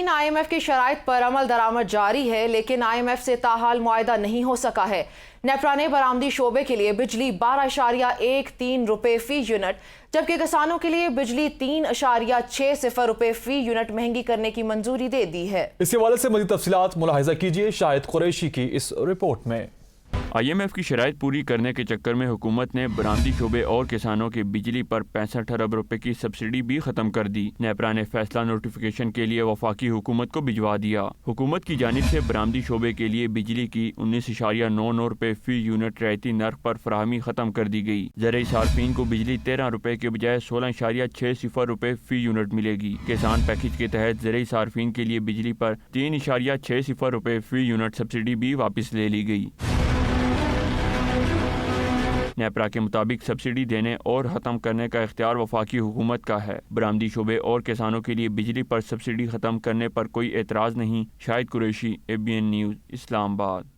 IMF की शराइत पर अमल दरामद जारी है, लेकिन IMF से ताहाल मुआहदा नहीं हो सका है। नेपरा ने बरामदी शोबे के लिए बिजली 12.13 रुपए फी यूनिट, जबकि किसानों के लिए बिजली 3.60 रुपए फी यूनिट महंगी करने की मंजूरी दे दी है। इस हवाले से मज़ीद तफसीलात मुलाहिजा कीजिए शाहिद कुरैशी की इस रिपोर्ट में। IMF की शराइत पूरी करने के चक्कर में हुकूमत ने बरामदी शोबे और किसानों के बिजली पर 65 अरब रुपए की सब्सिडी भी खत्म कर दी। नेपरा ने फैसला नोटिफिकेशन के लिए वफाकी हुकूमत को भिजवा दिया। हुकूमत की जानिब से बरामदी शोबे के लिए बिजली की 19.99 रुपए फी यूनिट रियायती नर्ख पर फराहमी खत्म कर दी गई। ज़रई सार्फिन को बिजली 13 रुपए के बजाय 16.60 रुपए फी यूनिट मिलेगी। किसान पैकेज के तहत ज़रई सार्फिन के लिए बिजली पर 3.60 रुपए फी यूनिट सब्सिडी भी वापस ले ली गई। नेपरा के मुताबिक सब्सिडी देने और ख़त्म करने का इख्तियार वफाकी हुकूमत का है। बरामदी शोबे और किसानों के लिए बिजली पर सब्सिडी ख़त्म करने पर कोई एतराज़ नहीं। Shahid Qureshi, ABN news, Islamabad.